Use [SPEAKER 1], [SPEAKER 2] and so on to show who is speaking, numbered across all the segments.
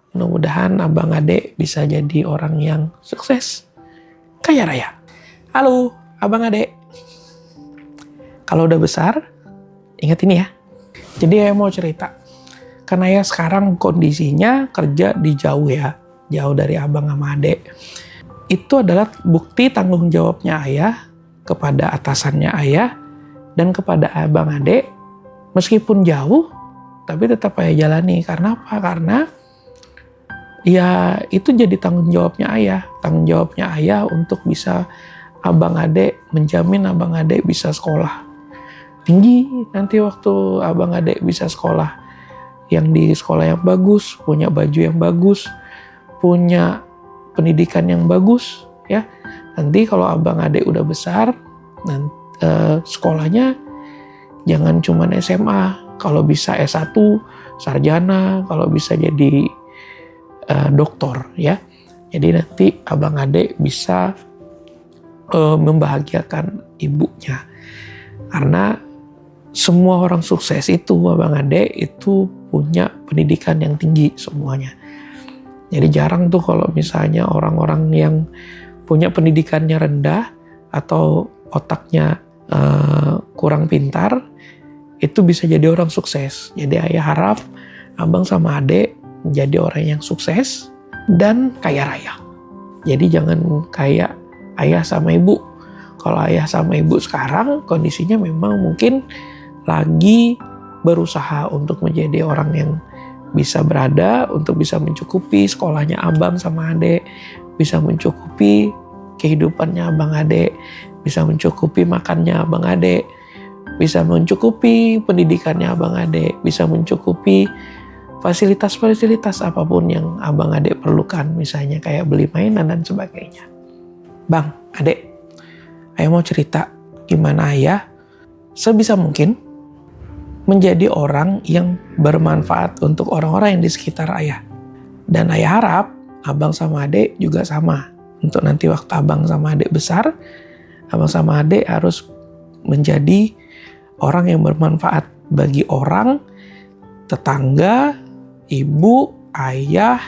[SPEAKER 1] Mudah-mudahan abang ade bisa jadi orang yang sukses, kaya raya. Halo abang ade. Kalau udah besar, ingat ini ya. Jadi ayah mau cerita. Karena ayah sekarang kondisinya kerja di jauh ya. Jauh dari abang sama ade. Itu adalah bukti tanggung jawabnya ayah kepada atasannya ayah dan kepada abang ade. Meskipun jauh, tapi tetap ayah jalani. Karena apa? Karena ya itu jadi tanggung jawabnya ayah. Tanggung jawabnya ayah untuk bisa abang ade, menjamin abang ade bisa sekolah tinggi. Nanti waktu abang ade bisa sekolah yang di sekolah yang bagus, punya baju yang bagus, punya pendidikan yang bagus ya. Nanti kalau abang ade udah besar, nanti sekolahnya jangan cuma SMA, kalau bisa S1, sarjana, kalau bisa jadi doktor ya. Jadi nanti abang ade bisa membahagiakan ibunya. Karena semua orang sukses itu, abang ade itu punya pendidikan yang tinggi semuanya. Jadi jarang tuh kalau misalnya orang-orang yang punya pendidikannya rendah atau otaknya kurang pintar, itu bisa jadi orang sukses. Jadi ayah harap abang sama ade menjadi orang yang sukses dan kaya raya. Jadi jangan kayak ayah sama ibu. Kalau ayah sama ibu sekarang kondisinya memang mungkin lagi berusaha untuk menjadi orang yang bisa berada, untuk bisa mencukupi sekolahnya abang sama adek, bisa mencukupi kehidupannya abang adek, bisa mencukupi makannya abang adek, bisa mencukupi pendidikannya abang adek, bisa mencukupi fasilitas-fasilitas apapun yang abang adek perlukan, misalnya kayak beli mainan dan sebagainya. Bang, adek, ayah mau cerita gimana ayah sebisa mungkin menjadi orang yang bermanfaat untuk orang-orang yang di sekitar ayah. Dan ayah harap abang sama adek juga sama. Untuk nanti waktu abang sama adek besar, abang sama adek harus menjadi orang yang bermanfaat bagi orang, tetangga, ibu, ayah,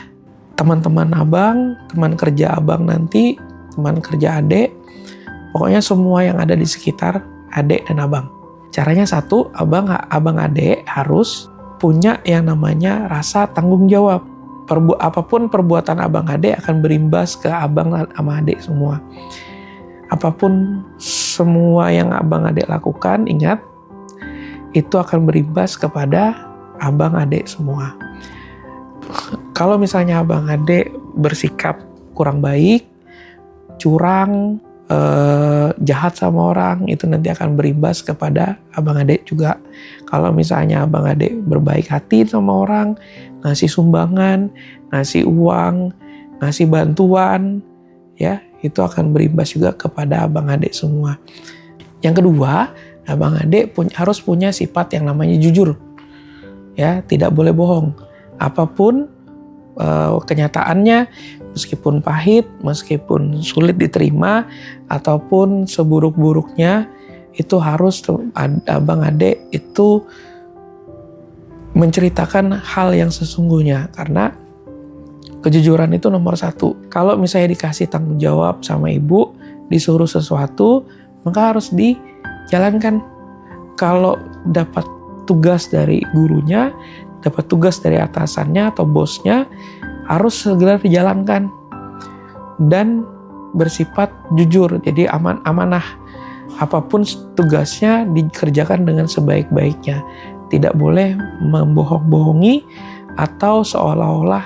[SPEAKER 1] teman-teman abang, teman kerja abang nanti, teman kerja adek. Pokoknya semua yang ada di sekitar adek dan abang. Caranya satu, abang adek harus punya yang namanya rasa tanggung jawab. Apapun perbuatan abang adek akan berimbas ke abang sama adek semua. Apapun semua yang abang adek lakukan, ingat, itu akan berimbas kepada abang adek semua. Kalau misalnya abang adek bersikap kurang baik, curang, jahat sama orang, itu nanti akan berimbas kepada abang adek juga. Kalau misalnya abang adek berbaik hati sama orang, ngasih sumbangan, ngasih uang, ngasih bantuan, ya itu akan berimbas juga kepada abang adek semua. Yang kedua, abang adek harus punya sifat yang namanya jujur, ya tidak boleh bohong. Apapun kenyataannya, meskipun pahit, meskipun sulit diterima, ataupun seburuk-buruknya, itu harus abang adek itu menceritakan hal yang sesungguhnya. Karena kejujuran itu nomor satu. Kalau misalnya dikasih tanggung jawab sama ibu, disuruh sesuatu, maka harus dijalankan. Kalau dapat tugas dari gurunya, dapat tugas dari atasannya atau bosnya, harus segera dijalankan dan bersifat jujur. Jadi amanah, apapun tugasnya dikerjakan dengan sebaik-baiknya. Tidak boleh membohong-bohongi atau seolah-olah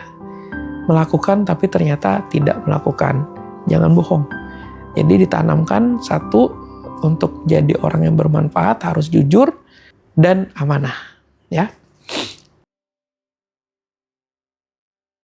[SPEAKER 1] melakukan tapi ternyata tidak melakukan. Jangan bohong. Jadi ditanamkan satu, untuk jadi orang yang bermanfaat harus jujur dan amanah, ya.